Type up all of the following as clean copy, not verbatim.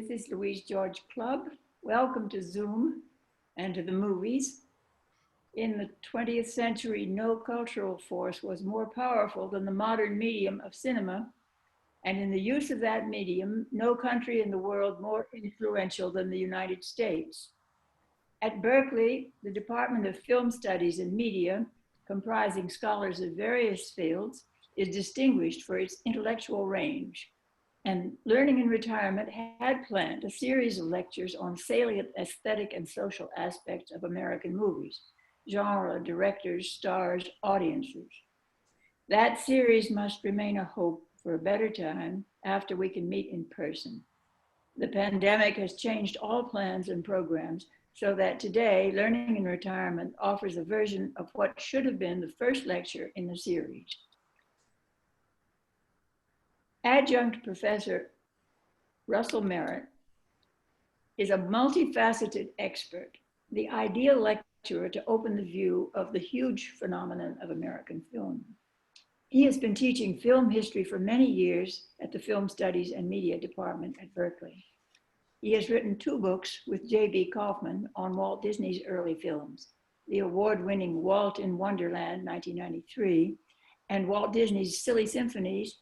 This is Louise George Clubb. Welcome to Zoom and to the movies. In the 20th century, no cultural force was more powerful than the modern medium of cinema. And in the use of that medium, no country in the world more influential than the United States. At Berkeley, the Department of Film Studies and Media, comprising scholars of various fields, is distinguished for its intellectual range. And Learning in Retirement had planned a series of lectures on salient aesthetic and social aspects of American movies, genre, directors, stars, audiences. That series must remain a hope for a better time after we can meet in person. The pandemic has changed all plans and programs so that today, Learning in Retirement offers a version of what should have been the first lecture in the series. Adjunct Professor Russell Merritt is a multifaceted expert, the ideal lecturer to open the view of the huge phenomenon of American film. He has been teaching film history for many years at the Film Studies and Media Department at Berkeley. He has written 2 books with J.B. Kaufman on Walt Disney's early films, the award-winning Walt in Wonderland, 1993, and Walt Disney's Silly Symphonies,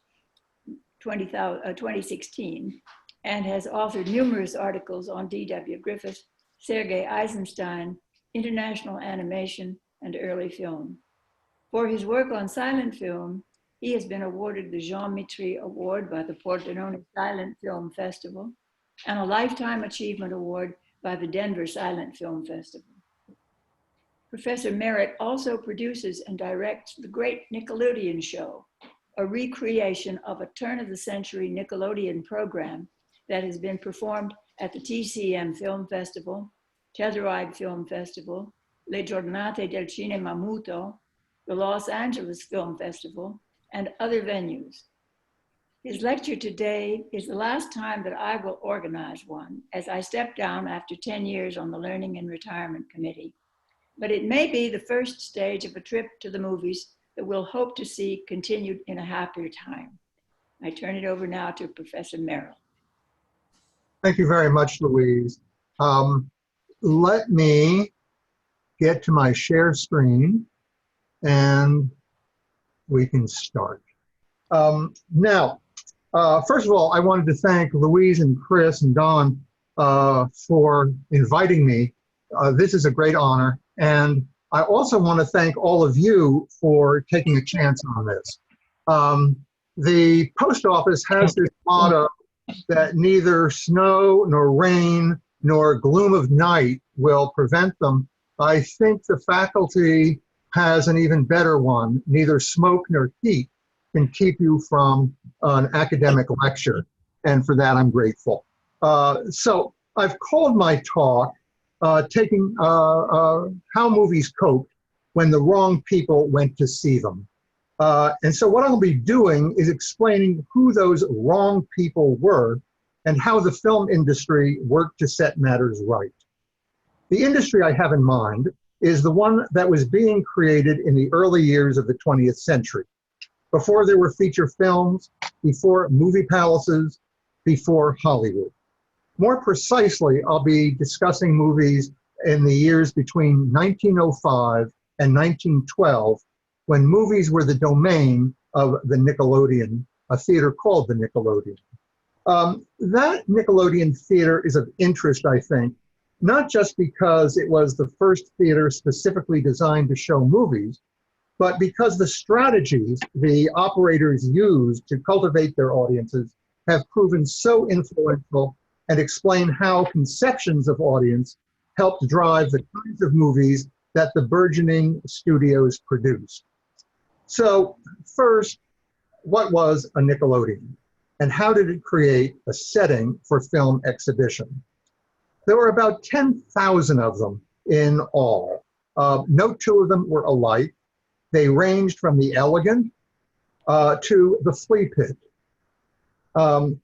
2016, and has authored numerous articles on D.W. Griffith, Sergei Eisenstein, international animation, and early film. For his work on silent film, he has been awarded the Jean Mitry Award by the Pordenone Silent Film Festival and a Lifetime Achievement Award by the Denver Silent Film Festival. Professor Merritt also produces and directs the Great Nickelodeon Show, a recreation of a turn-of-the-century Nickelodeon program that has been performed at the TCM Film Festival, Telluride Film Festival, Le Giornate del Cinema Muto, the Los Angeles Film Festival, and other venues. His lecture today is the last time that I will organize one, as I step down after 10 years on the Learning and Retirement Committee. But it may be the first stage of a trip to the movies that we'll hope to see continued in a happier time. I turn it over now to Professor Merritt. Thank you very much, Louise. Let me get to my share screen and we can start. Now, first of all, I wanted to thank Louise and Chris and Don for inviting me. This is a great honor. And I also want to thank all of you for taking a chance on this. The post office has this motto that neither snow nor rain nor gloom of night will prevent them. I think the faculty has an even better one. Neither smoke nor heat can keep you from an academic lecture. And for that, I'm grateful. So I've called my talk taking how movies coped when the wrong people went to see them. And so what I'll be doing is explaining who those wrong people were and how the film industry worked to set matters right. The industry I have in mind is the one that was being created in the early years of the 20th century, before there were feature films, before movie palaces, before Hollywood. More precisely, I'll be discussing movies in the years between 1905 and 1912, when movies were the domain of the Nickelodeon, a theater called the Nickelodeon. That Nickelodeon theater is of interest, I think, not just because it was the first theater specifically designed to show movies, but because the strategies the operators used to cultivate their audiences have proven so influential and explain how conceptions of audience helped drive the kinds of movies that the burgeoning studios produced. So first, what was a Nickelodeon? And how did it create a setting for film exhibition? There were about 10,000 of them in all. No 2 of them were alike. They ranged from the elegant to the flea pit.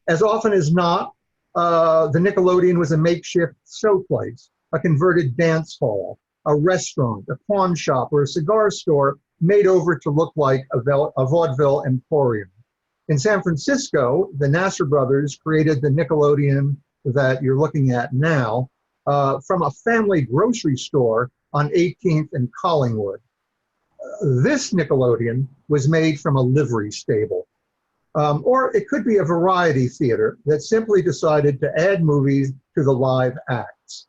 As often as not, the Nickelodeon was a makeshift showplace, a converted dance hall, a restaurant, a pawn shop, or a cigar store made over to look like a vaudeville emporium. In San Francisco, the Nasser brothers created the Nickelodeon that you're looking at now from a family grocery store on 18th and Collingwood. This Nickelodeon was made from a livery stable. Or it could be a variety theater that simply decided to add movies to the live acts.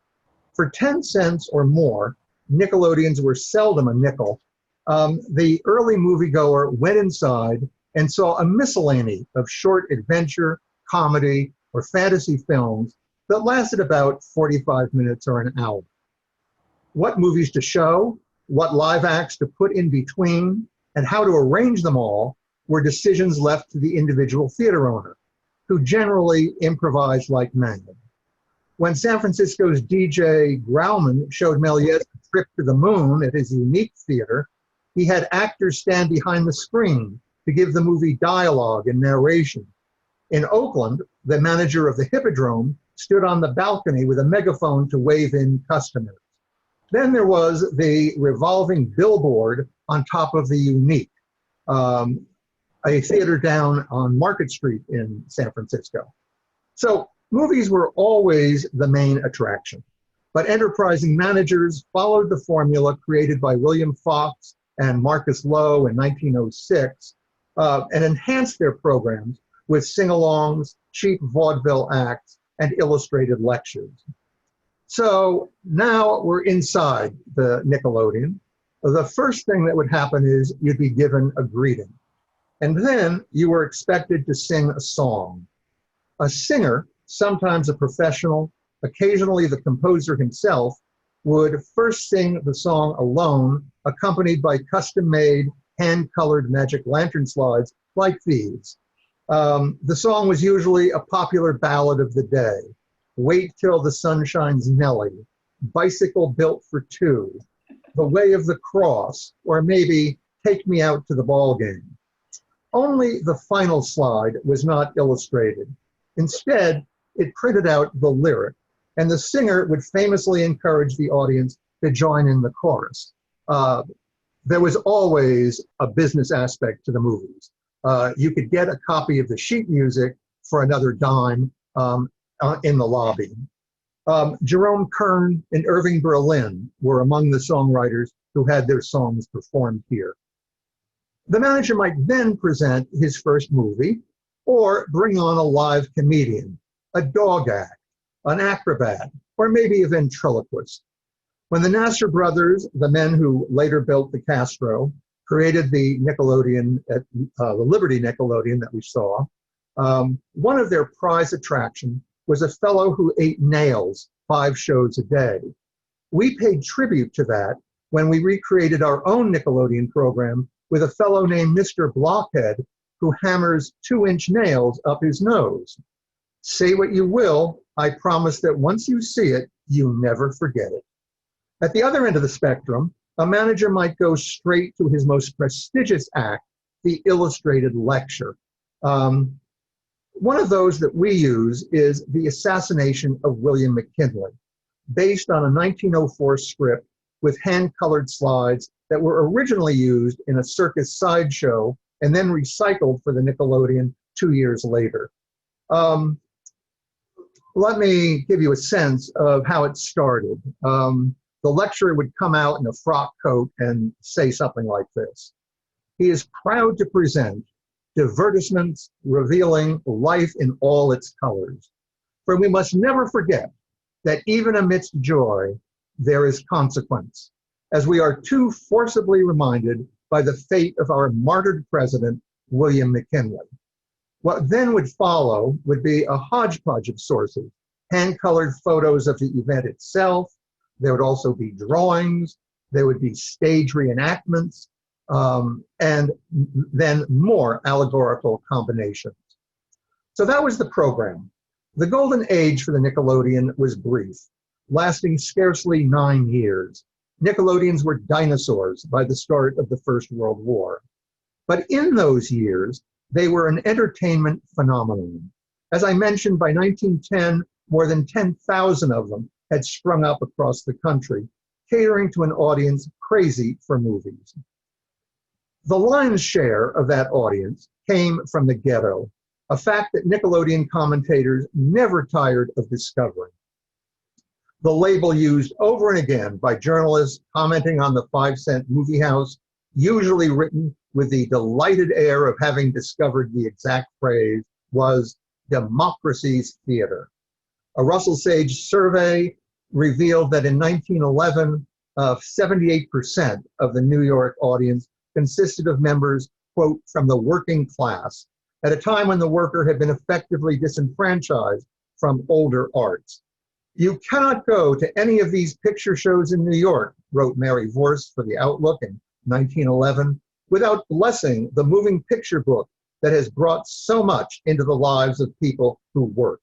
For 10 cents or more, Nickelodeons were seldom a nickel. The early moviegoer went inside and saw a miscellany of short adventure, comedy, or fantasy films that lasted about 45 minutes or an hour. What movies to show, what live acts to put in between, and how to arrange them all were decisions left to the individual theater owner, who generally improvised like mad. When San Francisco's DJ Grauman showed Méliès a trip to the moon at his unique theater, he had actors stand behind the screen to give the movie dialogue and narration. In Oakland, the manager of the Hippodrome stood on the balcony with a megaphone to wave in customers. Then there was the revolving billboard on top of the Unique, a theater down on Market Street in San Francisco. So movies were always the main attraction, but enterprising managers followed the formula created by William Fox and Marcus Lowe in 1906 and enhanced their programs with sing-alongs, cheap vaudeville acts, and illustrated lectures. So now we're inside the Nickelodeon. The first thing that would happen is you'd be given a greeting. And then you were expected to sing a song. A singer, sometimes a professional, occasionally the composer himself, would first sing the song alone, accompanied by custom-made, hand-colored magic lantern slides like these. The song was usually a popular ballad of the day. Wait Till the Sun Shines Nellie, Bicycle Built for Two, The Way of the Cross, or maybe Take Me Out to the Ball Game. Only the final slide was not illustrated. Instead, it printed out the lyric, and the singer would famously encourage the audience to join in the chorus. There was always a business aspect to the movies. You could get a copy of the sheet music for another dime in the lobby. Jerome Kern and Irving Berlin were among the songwriters who had their songs performed here. The manager might then present his first movie or bring on a live comedian, a dog act, an acrobat, or maybe a ventriloquist. When the Nasser brothers, the men who later built the Castro, created the Nickelodeon, the Liberty Nickelodeon that we saw, one of their prize attractions was a fellow who ate nails 5 shows a day. We paid tribute to that when we recreated our own Nickelodeon program with a fellow named Mr. Blockhead who hammers 2-inch nails up his nose. Say what you will, I promise that once you see it, you never forget it. At the other end of the spectrum, a manager might go straight to his most prestigious act, the illustrated lecture. One of those that we use is The Assassination of William McKinley, based on a 1904 script with hand-colored slides that were originally used in a circus sideshow and then recycled for the Nickelodeon 2 years later. Let me give you a sense of how it started. The lecturer would come out in a frock coat and say something like this. He is proud to present divertissements revealing life in all its colors. For we must never forget that even amidst joy, there is consequence, as we are too forcibly reminded by the fate of our martyred president, William McKinley. What then would follow would be a hodgepodge of sources, hand-colored photos of the event itself. There would also be drawings. There would be stage reenactments, and then more allegorical combinations. So that was the program. The golden age for the Nickelodeon was brief, lasting scarcely 9 years. Nickelodeons were dinosaurs by the start of the First World War. But in those years, they were an entertainment phenomenon. As I mentioned, by 1910, more than 10,000 of them had sprung up across the country, catering to an audience crazy for movies. The lion's share of that audience came from the ghetto, a fact that Nickelodeon commentators never tired of discovering. The label used over and again by journalists commenting on the 5-cent movie house, usually written with the delighted air of having discovered the exact phrase, was democracy's theater. A Russell Sage survey revealed that in 1911, 78% of the New York audience consisted of members, quote, from the working class, at a time when the worker had been effectively disenfranchised from older arts. You cannot go to any of these picture shows in New York, wrote Mary Vorse for The Outlook in 1911, without blessing the moving picture book that has brought so much into the lives of people who work.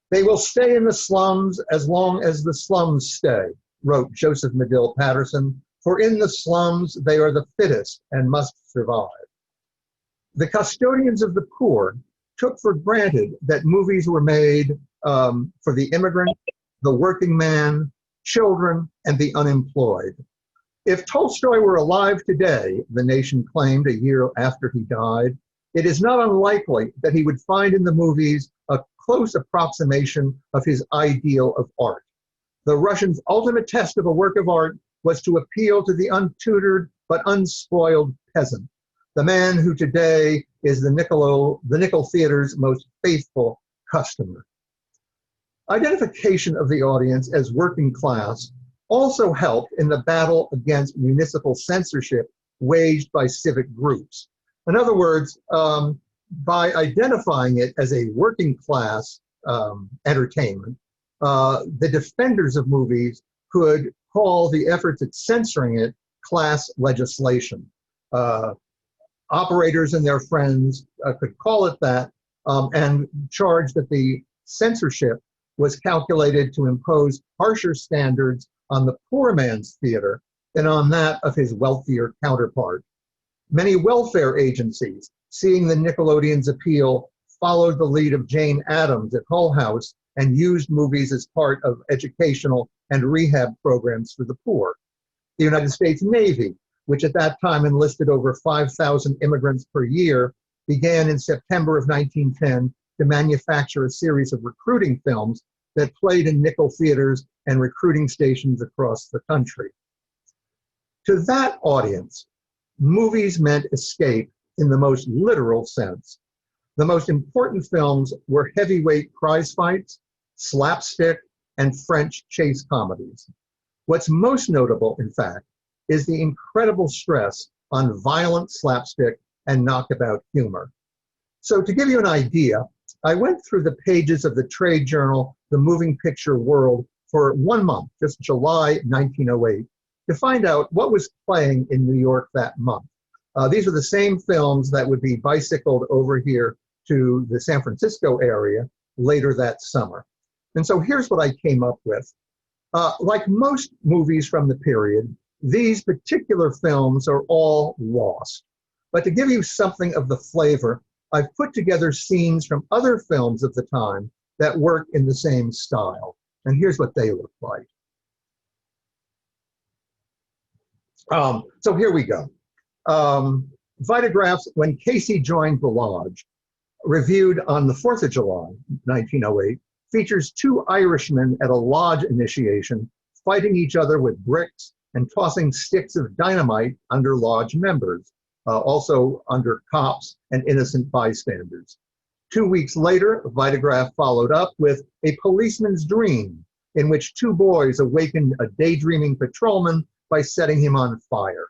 They will stay in the slums as long as the slums stay, wrote Joseph Medill Patterson, for in the slums they are the fittest and must survive. The custodians of the poor took for granted that movies were made for the immigrant, the working man, children, and the unemployed. If Tolstoy were alive today, the Nation claimed a year after he died, it is not unlikely that he would find in the movies a close approximation of his ideal of art. The Russians' ultimate test of a work of art was to appeal to the untutored but unspoiled peasant, the man who today is the Nickel Theater's most faithful customer. Identification of the audience as working class also helped in the battle against municipal censorship waged by civic groups. In other words, by identifying it as a working class entertainment, the defenders of movies could call the efforts at censoring it class legislation. Operators and their friends could call it that and charge that the censorship was calculated to impose harsher standards on the poor man's theater than on that of his wealthier counterpart. Many welfare agencies, seeing the Nickelodeon's appeal, followed the lead of Jane Addams at Hull House and used movies as part of educational and rehab programs for the poor. The United States Navy, which at that time enlisted over 5,000 immigrants per year, began in September of 1910 to manufacture a series of recruiting films that played in nickel theaters and recruiting stations across the country. To that audience, movies meant escape in the most literal sense. The most important films were heavyweight prize fights, slapstick, and French chase comedies. What's most notable, in fact, is the incredible stress on violent slapstick and knockabout humor. So to give you an idea, I went through the pages of the trade journal, The Moving Picture World, for 1 month, just July 1908, to find out what was playing in New York that month. These are the same films that would be bicycled over here to the San Francisco area later that summer. And so here's what I came up with. Like most movies from the period, these particular films are all lost. But to give you something of the flavor, I've put together scenes from other films of the time that work in the same style. And here's what they look like. So here we go. Thevitagraph's When Casey Joined the Lodge, reviewed on the 4th of July, 1908, features 2 Irishmen at a lodge initiation fighting each other with bricks and tossing sticks of dynamite under lodge members, also under cops and innocent bystanders. 2 weeks later, Thevitagraph followed up with A Policeman's Dream, in which 2 boys awakened a daydreaming patrolman by setting him on fire.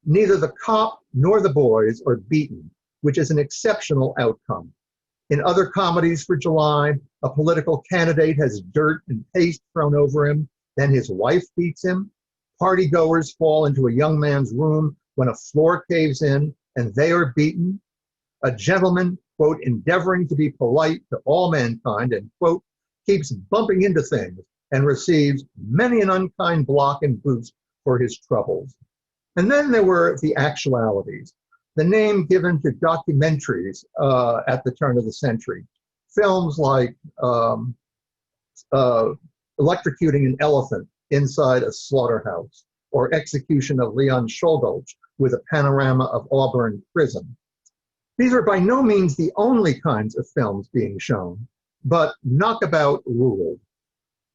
Neither the cop nor the boys are beaten, which is an exceptional outcome. In other comedies for July, a political candidate has dirt and paste thrown over him, then his wife beats him. Partygoers fall into a young man's room when a floor caves in and they are beaten. A gentleman, quote, endeavoring to be polite to all mankind, and, quote, keeps bumping into things and receives many an unkind block and boost for his troubles. And then there were the actualities, the name given to documentaries at the turn of the century. Films like Electrocuting an Elephant Inside a Slaughterhouse, or Execution of Leon Czolgosz with a panorama of Auburn Prison. These are by no means the only kinds of films being shown, but Knockabout ruled.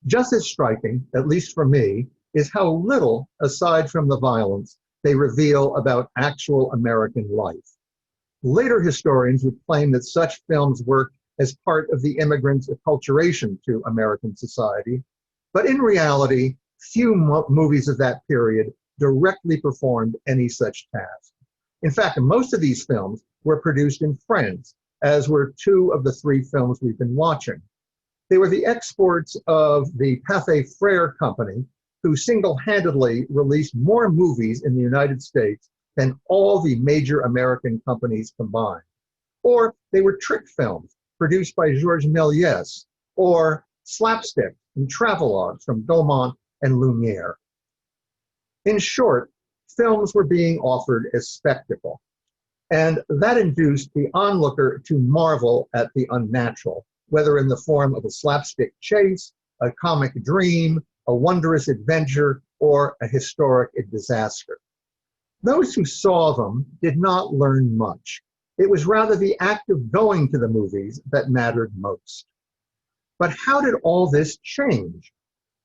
Just as striking, at least for me, is how little, aside from the violence, they reveal about actual American life. Later historians would claim that such films worked as part of the immigrants' acculturation to American society, but in reality, few movies of that period directly performed any such task. In fact, most of these films were produced in France, as were two of the three films we've been watching. They were the exports of the Pathé Frères company, who single-handedly released more movies in the United States than all the major American companies combined. Or they were trick films produced by Georges Méliès, or slapstick and travelogues from Gaumont and Lumière. In short, films were being offered as spectacle, and that induced the onlooker to marvel at the unnatural, whether in the form of a slapstick chase, a comic dream, a wondrous adventure, or a historic disaster. Those who saw them did not learn much. It was rather the act of going to the movies that mattered most. But how did all this change?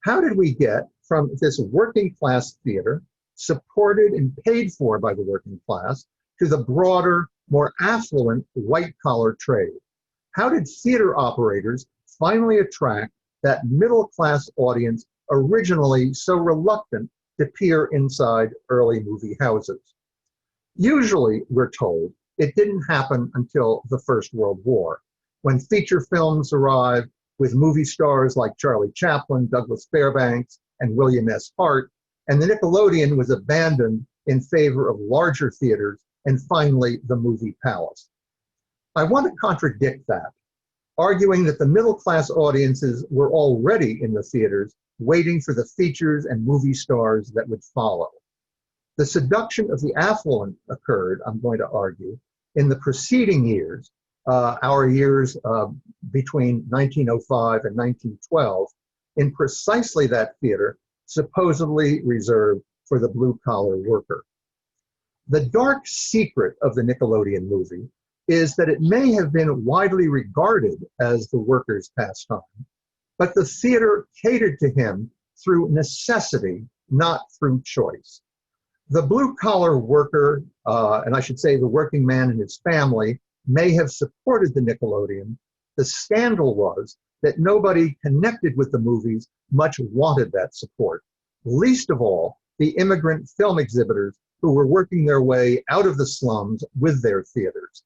How did we get from this working class theater, supported and paid for by the working class, to the broader, more affluent white-collar trade? How did theater operators finally attract that middle-class audience originally so reluctant to peer inside early movie houses? Usually, we're told, it didn't happen until the First World War, when feature films arrived with movie stars like Charlie Chaplin, Douglas Fairbanks, and William S. Hart, and the Nickelodeon was abandoned in favor of larger theaters and finally the movie palace. I want to contradict that, arguing that the middle-class audiences were already in the theaters waiting for the features and movie stars that would follow. The seduction of the affluent occurred, I'm going to argue, in the preceding years, our years between 1905 and 1912, in precisely that theater supposedly reserved for the blue-collar worker. The dark secret of the Nickelodeon movie is that it may have been widely regarded as the worker's pastime, but the theater catered to him through necessity, not through choice. The blue-collar worker, and I should say the working man and his family, may have supported the Nickelodeon. The scandal was that nobody connected with the movies much wanted that support, least of all the immigrant film exhibitors who were working their way out of the slums with their theaters.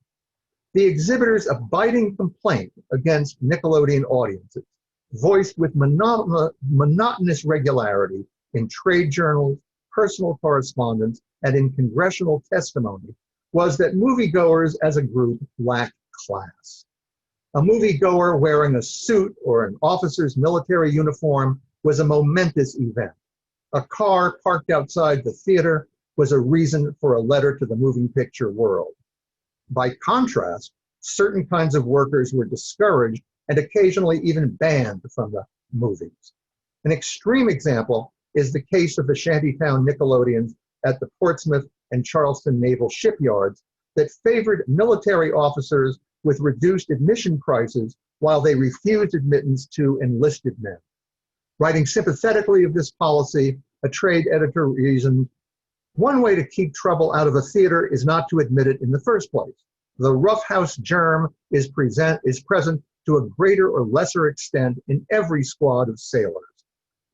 The exhibitors' abiding complaint against Nickelodeon audiences, voiced with monotonous regularity in trade journals, personal correspondence, and in congressional testimony, was that moviegoers as a group lacked class. A moviegoer wearing a suit or an officer's military uniform was a momentous event. A car parked outside the theater was a reason for a letter to the moving picture world. By contrast, certain kinds of workers were discouraged and occasionally even banned from the movies. An extreme example is the case of the Shantytown Nickelodeons at the Portsmouth and Charleston naval shipyards that favored military officers with reduced admission prices while they refused admittance to enlisted men. Writing sympathetically of this policy, a trade editor reasoned, "One way to keep trouble out of a theater is not to admit it in the first place. The roughhouse germ is present to a greater or lesser extent in every squad of sailors.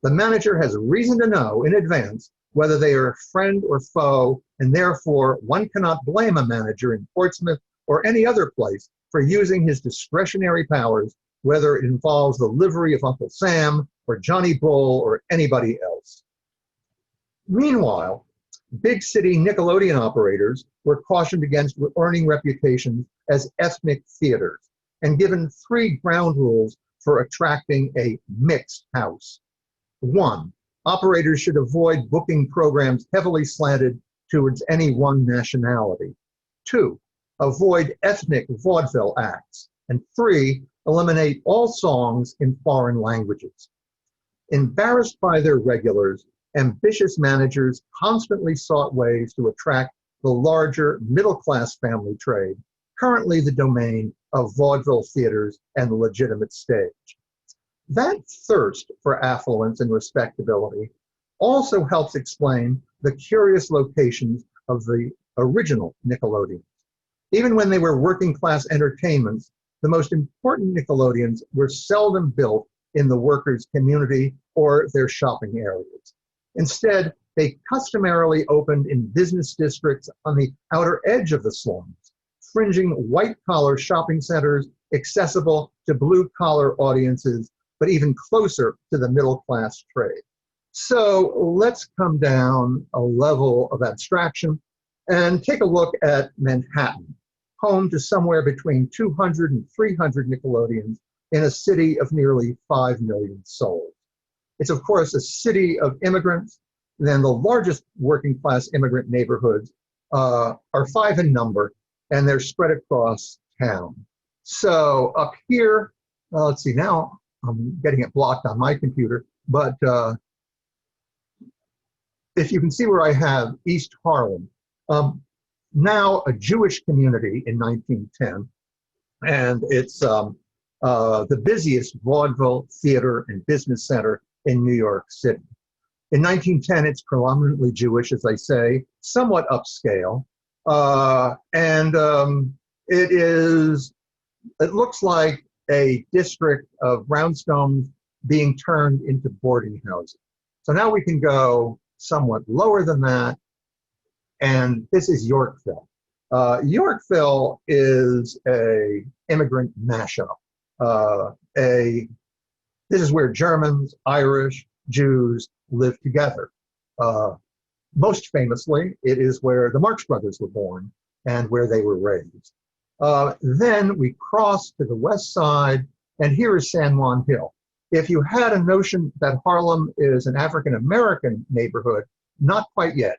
The manager has reason to know in advance whether they are friend or foe, and therefore one cannot blame a manager in Portsmouth or any other place for using his discretionary powers, whether it involves the livery of Uncle Sam or Johnny Bull or anybody else." Meanwhile, big city Nickelodeon operators were cautioned against earning reputations as ethnic theaters and given 3 ground rules for attracting a mixed house. 1, operators should avoid booking programs heavily slanted towards any one nationality. 2, avoid ethnic vaudeville acts. And 3, eliminate all songs in foreign languages. Embarrassed by their regulars, ambitious managers constantly sought ways to attract the larger middle-class family trade, currently the domain of vaudeville theaters and the legitimate stage. That thirst for affluence and respectability also helps explain the curious locations of the original Nickelodeons. Even when they were working class entertainments, the most important Nickelodeons were seldom built in the workers' community or their shopping areas. Instead, they customarily opened in business districts on the outer edge of the slums, fringing white-collar shopping centers accessible to blue-collar audiences, but even closer to the middle-class trade. So let's come down a level of abstraction and take a look at Manhattan, home to somewhere between 200 and 300 Nickelodeons in a city of nearly 5 million souls. It's, of course, a city of immigrants. Then the largest working class immigrant neighborhoods are 5 in number, and they're spread across town. So up here, let's see, now I'm getting it blocked on my computer, but if you can see where I have East Harlem, now a Jewish community in 1910, and it's the busiest vaudeville theater and business center in New York City. In 1910, it's predominantly Jewish, as I say, somewhat upscale, and it looks like a district of brownstones being turned into boarding houses. So now we can go somewhat lower than that, and this is Yorkville. Yorkville is a immigrant mashup. This is where Germans, Irish, Jews live together. Most famously, it is where the Marx Brothers were born and where they were raised. Then we cross to the west side, and here is San Juan Hill. If you had a notion that Harlem is an African-American neighborhood, not quite yet.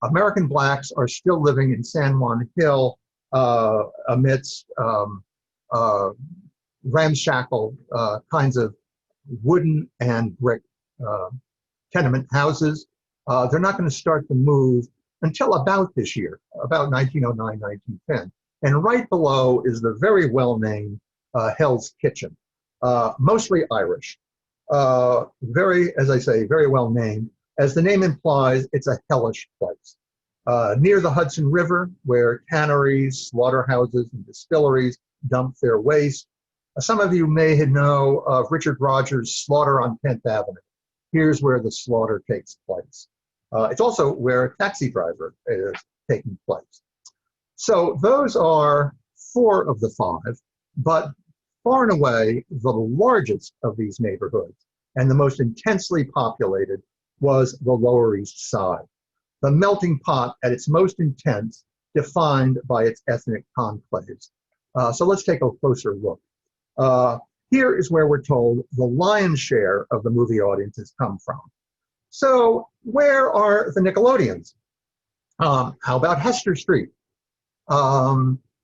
American blacks are still living in San Juan Hill amidst ramshackle kinds of wooden and brick tenement houses. They're not going to start to move until about this year, about 1909, 1910. And right below is the very well-named Hell's Kitchen, mostly Irish. Very, as I say, very well-named. As the name implies, it's a hellish place. Near the Hudson River, where canneries, slaughterhouses, and distilleries dump their waste. Some of you may know of Richard Rogers' Slaughter on 10th Avenue. Here's where the slaughter takes place. It's also where Taxi Driver is taking place. So those are 4 of the 5, but far and away the largest of these neighborhoods and the most intensely populated was the Lower East Side, the melting pot at its most intense, defined by its ethnic conclaves. So let's take a closer look. Here is where we're told the lion's share of the movie audiences come from. So where are the Nickelodeons? How about Hester Street? Say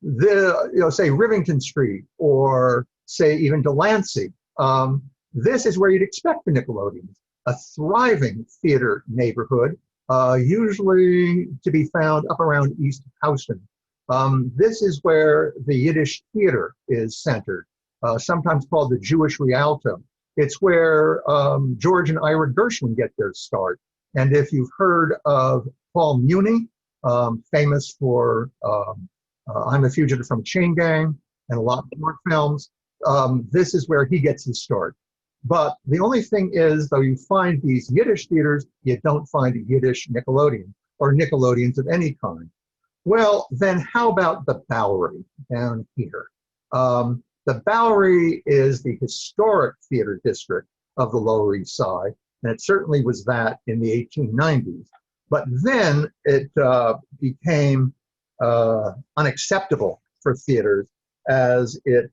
Rivington Street, or say even Delancey. This is where you'd expect the Nickelodeons, a thriving theater neighborhood, usually to be found up around East Houston. This is where the Yiddish theater is centered, sometimes called the Jewish Rialto. It's where George and Ira Gershwin get their start. And if you've heard of Paul Muni, famous for I'm a Fugitive from a Chain Gang and a lot more films, this is where he gets his start. But the only thing is, though you find these Yiddish theaters, you don't find a Yiddish Nickelodeon or Nickelodeons of any kind. Well, then how about the Bowery down here? The Bowery is the historic theater district of the Lower East Side, and it certainly was that in the 1890s. But then it became unacceptable for theaters as it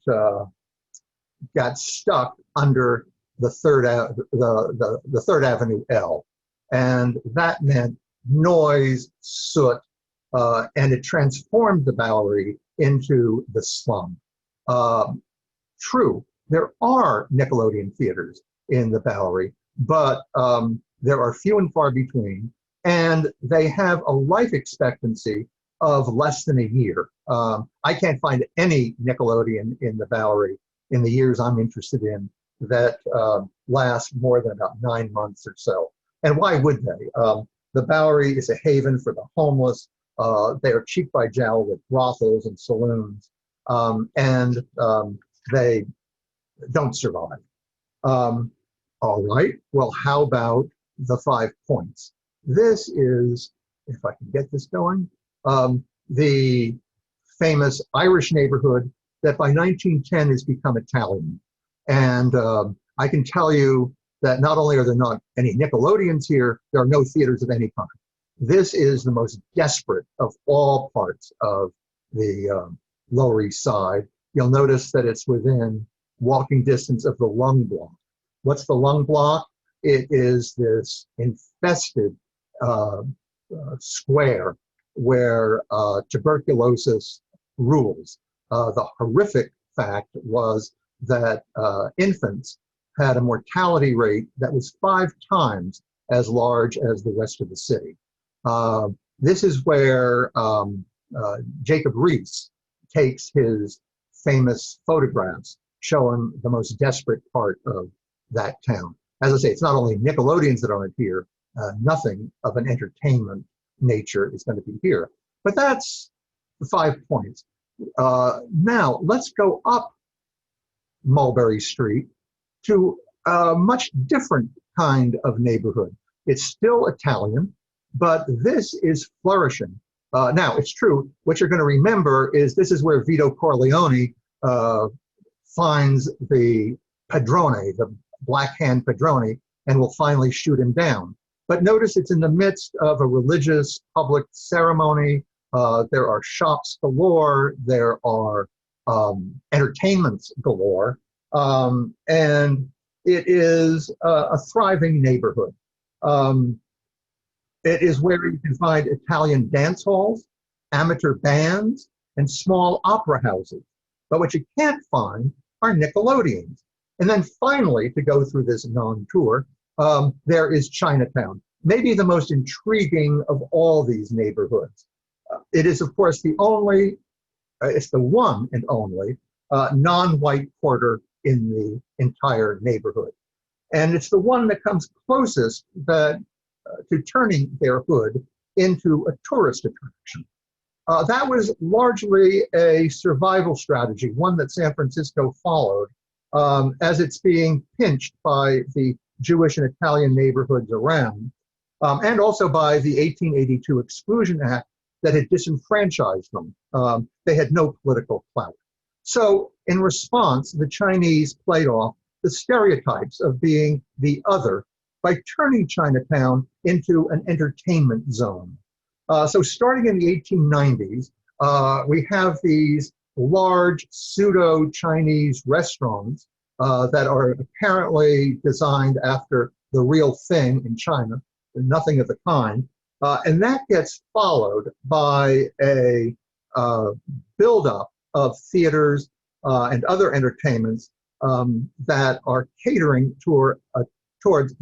got stuck under the Third Avenue L, and that meant noise, soot, and it transformed the Bowery into the slum. True, there are Nickelodeon theaters in the Bowery, but there are few and far between, and they have a life expectancy of less than a year. I can't find any Nickelodeon in the Bowery in the years I'm interested in that last more than about 9 months or so. And why would they? The Bowery is a haven for the homeless. They are cheek by jowl with brothels and saloons, and they don't survive. All right, well, how about the 5 points? This is, if I can get this going, the famous Irish neighborhood that by 1910 has become Italian. And I can tell you that not only are there not any Nickelodeons here, there are no theaters of any kind. This is the most desperate of all parts of the Lower East Side. You'll notice that it's within walking distance of the Lung Block. What's the Lung Block? It is this infested square where tuberculosis rules. The horrific fact was that infants had a mortality rate that was 5 times as large as the rest of the city. This is where Jacob Riis takes his famous photographs showing the most desperate part of that town. As I say, it's not only Nickelodeons that aren't here, nothing of an entertainment nature is going to be here. But that's the 5 points. Now, let's go up Mulberry Street to a much different kind of neighborhood. It's still Italian, but this is flourishing. Now, it's true, what you're going to remember is this is where Vito Corleone finds the Padrone, the Black Hand Padrone, and will finally shoot him down. But notice it's in the midst of a religious public ceremony. There are shops galore, there are entertainments galore, and it is a thriving neighborhood. It is where you can find Italian dance halls, amateur bands, and small opera houses. But what you can't find are Nickelodeons. And then finally, to go through this non-tour, there is Chinatown, maybe the most intriguing of all these neighborhoods. It is, of course, it's the one and only non-white quarter in the entire neighborhood. And it's the one that comes closest to turning their hood into a tourist attraction. That was largely a survival strategy, one that San Francisco followed as it's being pinched by the Jewish and Italian neighborhoods around, and also by the 1882 Exclusion Act that had disenfranchised them. They had no political clout. So in response, the Chinese played off the stereotypes of being the other by turning Chinatown into an entertainment zone. So starting in the 1890s, we have these large pseudo-Chinese restaurants that are apparently designed after the real thing in China, nothing of the kind. And that gets followed by a buildup of theaters and other entertainments that are catering towards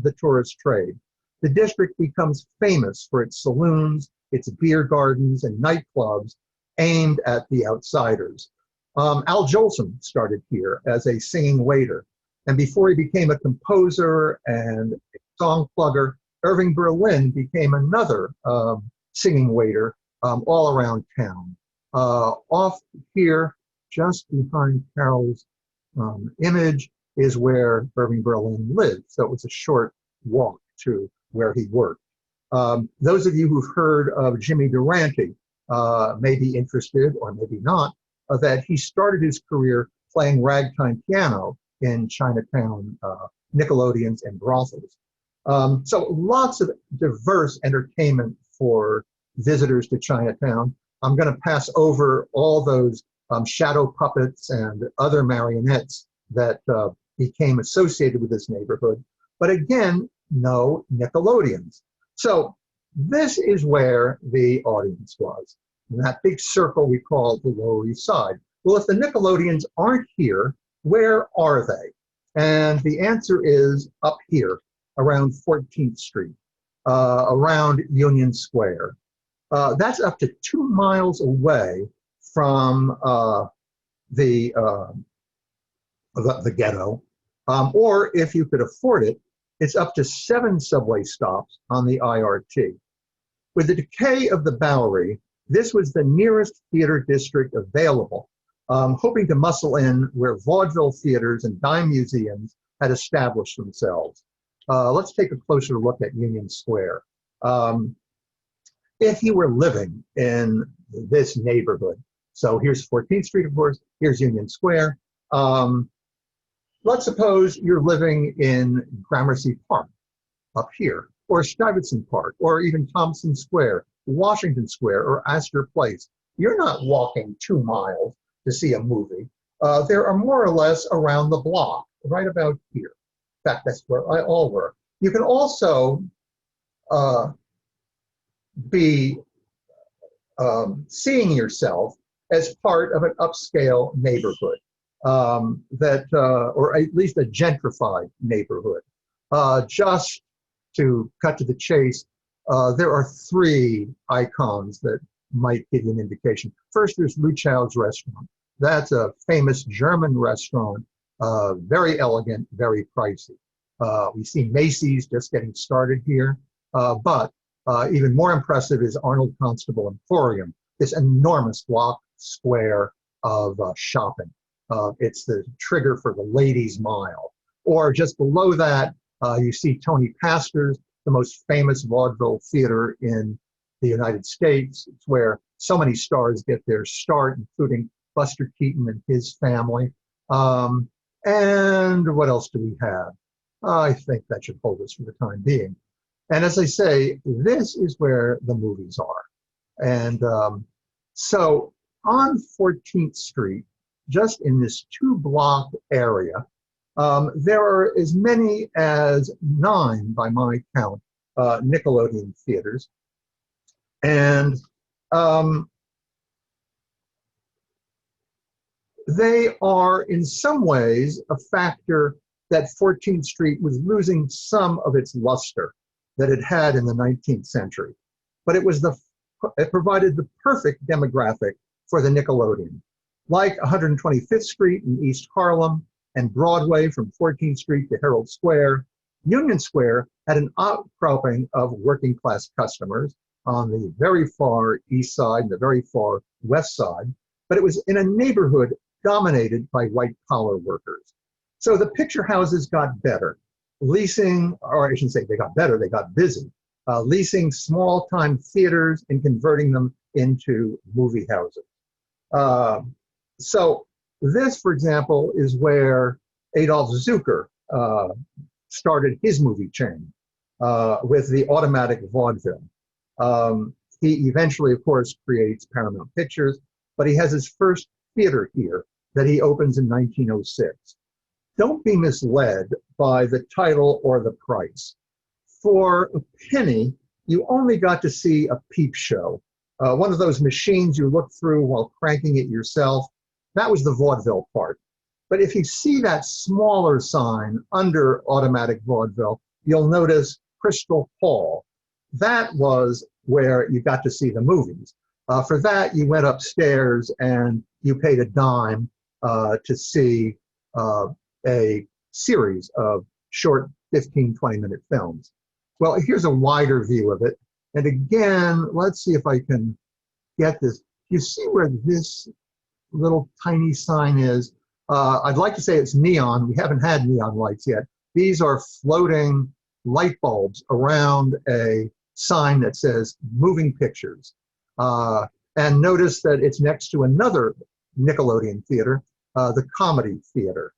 the tourist trade. The district becomes famous for its saloons, its beer gardens, and nightclubs aimed at the outsiders. Al Jolson started here as a singing waiter, and before he became a composer and a song plugger, Irving Berlin became another singing waiter all around town. Off here, just behind Carol's image, is where Irving Berlin lived. So it was a short walk to where he worked. Those of you who've heard of Jimmy Durante may be interested, or maybe not, that he started his career playing ragtime piano in Chinatown Nickelodeons and brothels. So lots of diverse entertainment for visitors to Chinatown. I'm going to pass over all those shadow puppets and other marionettes that became associated with this neighborhood. But again, no Nickelodeons. So this is where the audience was, in that big circle we call the Lower East Side. Well, if the Nickelodeons aren't here, where are they? And the answer is up here, around 14th Street, around Union Square. That's up to 2 miles away from the, uh, the ghetto. Or if you could afford it, it's up to 7 subway stops on the IRT. With the decay of the Bowery, this was the nearest theater district available, hoping to muscle in where vaudeville theaters and dime museums had established themselves. Let's take a closer look at Union Square. If you were living in this neighborhood, so here's 14th Street, of course, here's Union Square. Let's suppose you're living in Gramercy Park up here, or Stuyvesant Park, or even Thompson Square, Washington Square, or Astor Place. You're not walking 2 miles to see a movie. There are more or less around the block, right about here. In fact, that's where I all were. You can also be seeing yourself as part of an upscale neighborhood, or at least a gentrified neighborhood. Just to cut to the chase, there are 3 icons that might give you an indication. First, there's Luchow's Restaurant. That's a famous German restaurant, very elegant, very pricey. We see Macy's just getting started here, but even more impressive is Arnold Constable Emporium, this enormous block square of shopping. It's the trigger for the Ladies' Mile. Or just below that, you see Tony Pastor's, the most famous vaudeville theater in the United States. It's where so many stars get their start, including Buster Keaton and his family. And what else do we have? I think that should hold us for the time being. And as I say, this is where the movies are. And so on 14th Street, just in this 2-block area, there are as many as 9, by my count, Nickelodeon theaters. And they are in some ways a factor that 14th Street was losing some of its luster that it had in the 19th century. But it provided the perfect demographic for the Nickelodeon. Like 125th Street in East Harlem and Broadway from 14th Street to Herald Square, Union Square had an outcropping of working class customers on the very far east side and the very far west side, but it was in a neighborhood dominated by white collar workers. So the picture houses got better, leasing, or I shouldn't say they got better, they got busy, leasing small time theaters and converting them into movie houses. So this, for example, is where Adolf Zucker started his movie chain with the automatic vaudeville. He eventually, of course, creates Paramount Pictures, but he has his first theater here that he opens in 1906. Don't be misled by the title or the price. For a penny, you only got to see a peep show, one of those machines you look through while cranking it yourself. That was the vaudeville part. But if you see that smaller sign under automatic vaudeville, you'll notice Crystal Hall. That was where you got to see the movies. For that, you went upstairs and you paid a dime to see a series of short 15, 20-minute films. Well, here's a wider view of it. And again, let's see if I can get this. You see where this little tiny sign is? I'd like to say it's neon. We haven't had neon lights yet. These are floating light bulbs around a sign that says moving pictures. And notice that it's next to another Nickelodeon theater, the Comedy Theater.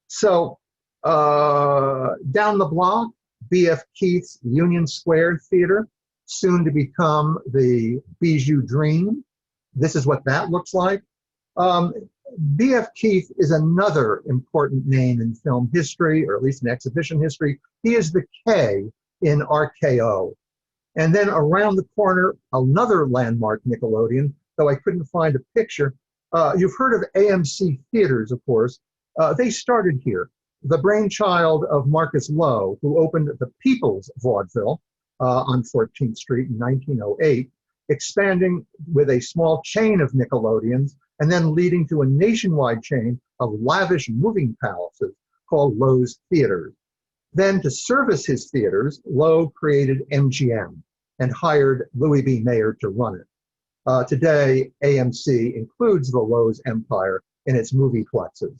So down the block, B.F. Keith's Union Square Theater, soon to become the Bijou Dream. This is what that looks like. B.F. Keith is another important name in film history, or at least in exhibition history. He is the K in RKO. And then around the corner, another landmark Nickelodeon, though I couldn't find a picture. You've heard of AMC Theaters, of course. They started here. The brainchild of Marcus Lowe, who opened the People's Vaudeville, on 14th Street in 1908, expanding with a small chain of Nickelodeons and then leading to a nationwide chain of lavish moving palaces called Loew's Theaters. Then to service his theaters, Lowe created MGM and hired Louis B. Mayer to run it. Today, AMC includes the Loew's empire in its movieplexes.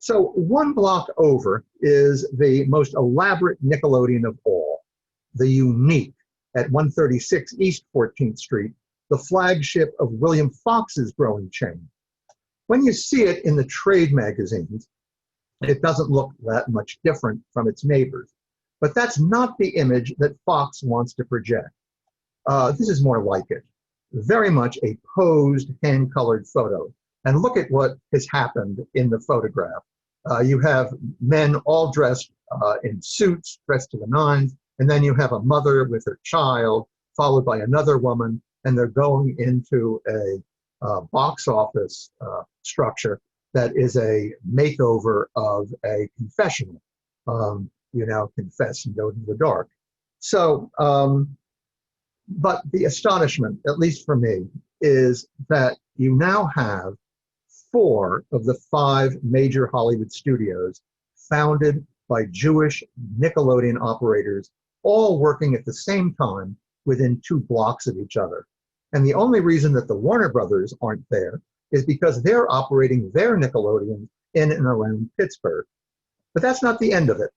So one block over is the most elaborate Nickelodeon of all, the Unique at 136 East 14th Street, the flagship of William Fox's growing chain. When you see it in the trade magazines, it doesn't look that much different from its neighbors. But that's not the image that Fox wants to project. This is more like it. Very much a posed, hand-colored photo. And look at what has happened in the photograph. You have men all dressed in suits, dressed to the nines, and then you have a mother with her child, followed by another woman, and they're going into a box office structure that is a makeover of a confessional. Confess and go into the dark. So, but the astonishment, at least for me, is that you now have 4 of the 5 major Hollywood studios founded by Jewish Nickelodeon operators, all working at the same time within 2 blocks of each other. And the only reason that the Warner Brothers aren't there is because they're operating their Nickelodeon in and around Pittsburgh. But that's not the end of it.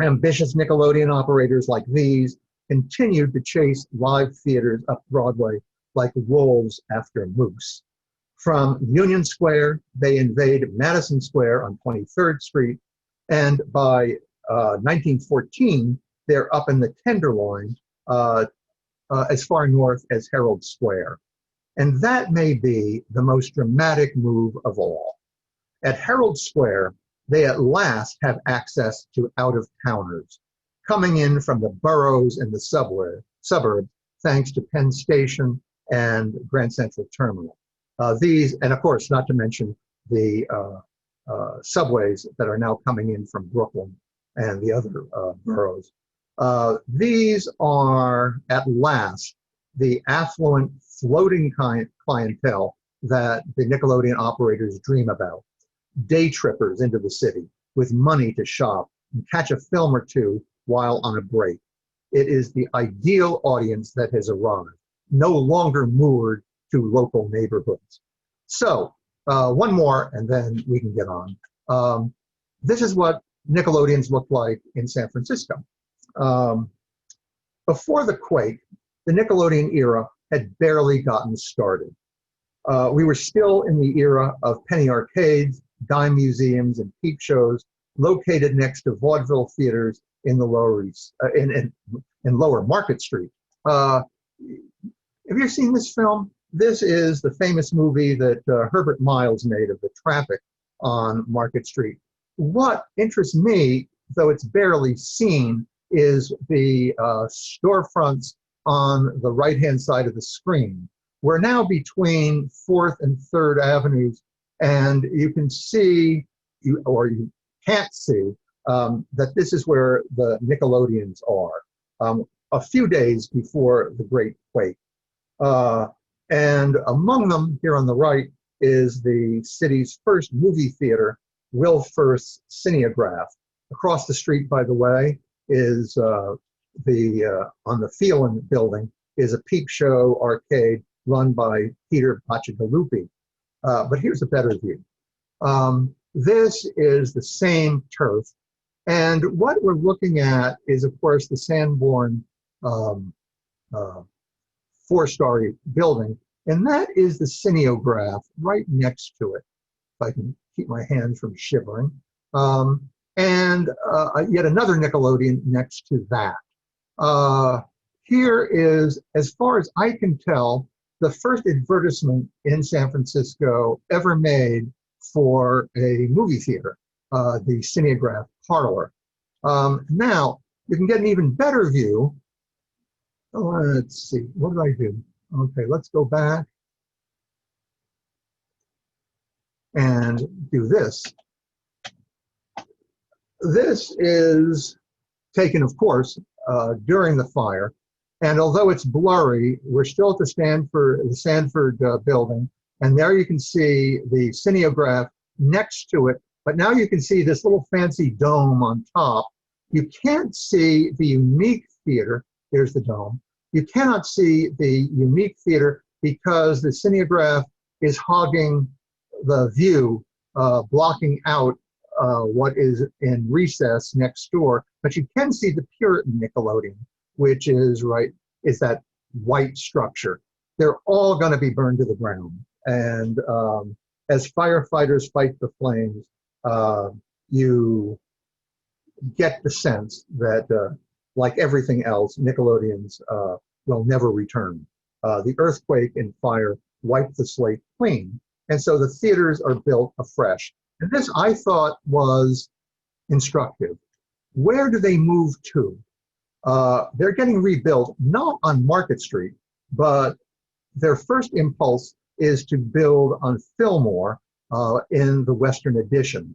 Ambitious Nickelodeon operators like these continued to chase live theaters up Broadway like wolves after moose. From Union Square, they invade Madison Square on 23rd Street, and by 1914, they're up in the Tenderloin as far north as Herald Square. And that may be the most dramatic move of all. At Herald Square, they at last have access to out-of-towners, coming in from the boroughs and the suburbs, thanks to Penn Station and Grand Central Terminal. These, and of course, not to mention the subways that are now coming in from Brooklyn and the other boroughs. These are, at last, the affluent, floating clientele that the Nickelodeon operators dream about. Day trippers into the city with money to shop and catch a film or two while on a break. It is the ideal audience that has arrived, no longer moored to local neighborhoods. So, one more, and then we can get on. This is what Nickelodeons looked like in San Francisco. Before the quake, the Nickelodeon era had barely gotten started. We were still in the era of penny arcades, dime museums, and peep shows located next to vaudeville theaters in the in Lower Market Street. Have you seen this film? This is the famous movie that Herbert Miles made of the traffic on Market Street. What interests me, though it's barely seen, is the storefronts on the right-hand side of the screen. We're now between 4th and 3rd Avenues, and you can see, or you can't see, that this is where the Nickelodeons are, a few days before the Great Quake. And among them, here on the right, is the city's first movie theater, Will Firth's Cineograph. Across the street, by the way, is on the Phelan building, is a peep show arcade run by Peter Bacigalupi. But here's a better view. This is the same turf. And what we're looking at is, of course, the Sanborn 4-story building. And that is the Cineograph right next to it, if I can keep my hands from shivering. And yet another Nickelodeon next to that. Here is, as far as I can tell, the first advertisement in San Francisco ever made for a movie theater, the Cineograph Parlor. Now, you can get an even better view. Let's see, what did I do? Okay, let's go back and do this. This is taken, of course, during the fire. And although it's blurry, we're still at the Sanford building. And there you can see the Cineograph next to it. But now you can see this little fancy dome on top. You can't see the unique theater. There's the dome. You cannot see the unique theater because the Cineograph is hogging the view, blocking out what is in recess next door. But you can see the Puritan Nickelodeon, which is that white structure. They're all going to be burned to the ground. And as firefighters fight the flames, you get the sense that, like everything else, Nickelodeons will never return. The earthquake and fire wiped the slate clean. And so the theaters are built afresh. And this, I thought, was instructive. Where do they move to? They're getting rebuilt, not on Market Street, but their first impulse is to build on Fillmore in the Western Addition,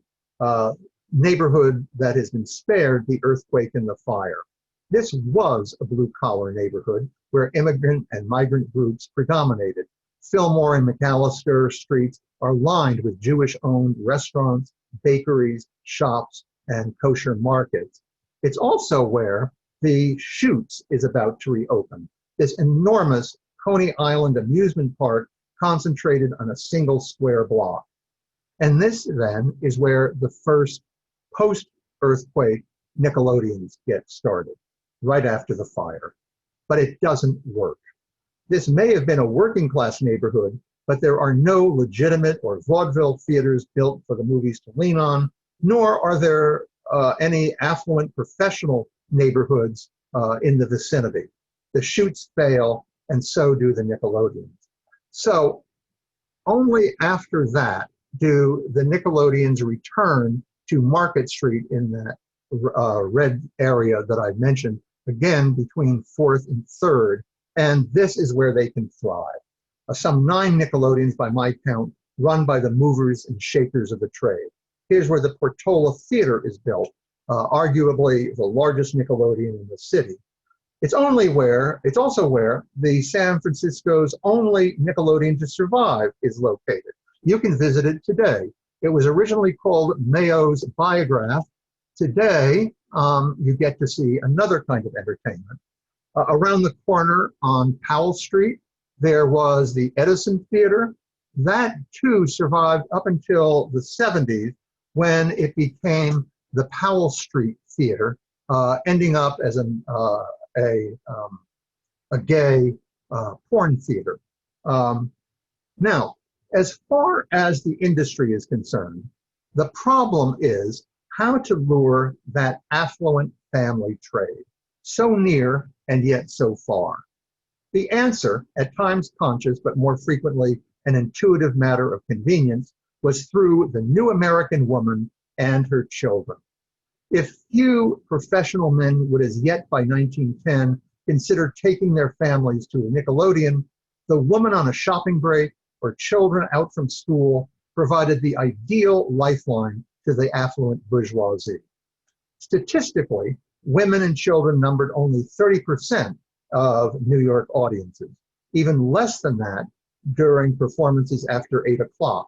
neighborhood that has been spared the earthquake and the fire. This was a blue-collar neighborhood where immigrant and migrant groups predominated. Fillmore and McAllister streets are lined with Jewish-owned restaurants, bakeries, shops, and kosher markets. It's also where the Chutes is about to reopen, this enormous Coney Island amusement park concentrated on a single square block. And this then is where the first post-earthquake Nickelodeons get started, right after the fire. But it doesn't work. This may have been a working class neighborhood, but there are no legitimate or vaudeville theaters built for the movies to lean on, nor are there any affluent professional neighborhoods in the vicinity. The Chutes fail, and so do the Nickelodeons. So only after that do the Nickelodeons return to Market Street in that red area that I mentioned, again, between 4th and 3rd, and this is where they can thrive. Some 9 Nickelodeons by my count, run by the movers and shakers of the trade. Here's where the Portola Theater is built, arguably the largest Nickelodeon in the city. It's also where the San Francisco's only Nickelodeon to survive is located. You can visit it today. It was originally called Mayo's Biograph. Today, you get to see another kind of entertainment. Around the corner on Powell Street, there was the Edison Theater. That too survived up until the 70s when it became the Powell Street Theater, ending up as a gay porn theater. Now, as far as the industry is concerned, the problem is how to lure that affluent family trade, so near and yet so far. The answer, at times conscious, but more frequently an intuitive matter of convenience, was through the new American woman and her children. If few professional men would as yet by 1910 consider taking their families to a Nickelodeon, the woman on a shopping break or children out from school provided the ideal lifeline to the affluent bourgeoisie. Statistically, women and children numbered only 30% of New York audiences, even less than that during performances after 8 o'clock.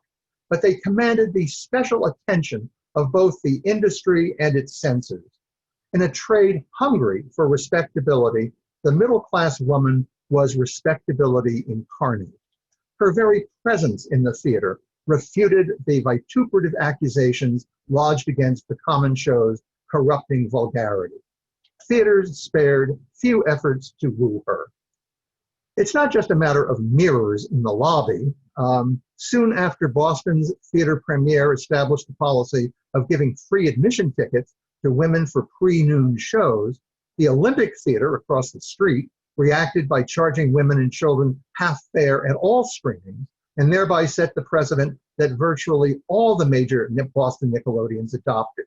But they commanded the special attention of both the industry and its censors. In a trade hungry for respectability, the middle-class woman was respectability incarnate. Her very presence in the theater refuted the vituperative accusations lodged against the common show's corrupting vulgarity. Theaters spared few efforts to woo her. It's not just a matter of mirrors in the lobby. Soon after Boston's theater premiere established the policy of giving free admission tickets to women for pre-noon shows, the Olympic Theater across the street reacted by charging women and children half fare at all screenings, and thereby set the precedent that virtually all the major Boston Nickelodeons adopted.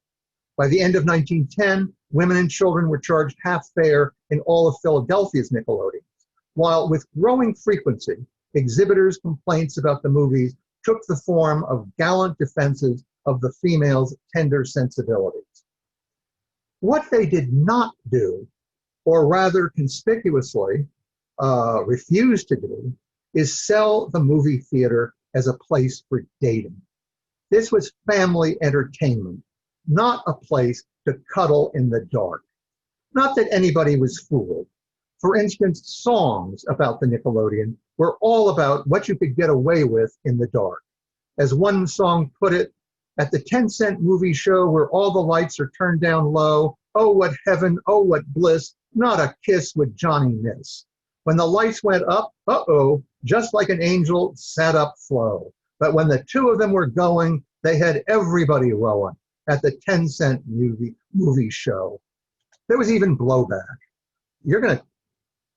By the end of 1910, women and children were charged half fare in all of Philadelphia's Nickelodeons, while with growing frequency, exhibitors' complaints about the movies took the form of gallant defenses of the females' tender sensibilities. What they did not do or rather conspicuously refused to do, is sell the movie theater as a place for dating. This was family entertainment, not a place to cuddle in the dark. Not that anybody was fooled. For instance, songs about the Nickelodeon were all about what you could get away with in the dark. As one song put it, at the 10-cent movie show where all the lights are turned down low, oh, what heaven, oh, what bliss, not a kiss would Johnny miss. When the lights went up, uh-oh, just like an angel sat up Flo. But when the two of them were going, they had everybody rowing at the 10-cent movie show. There was even blowback. You're going to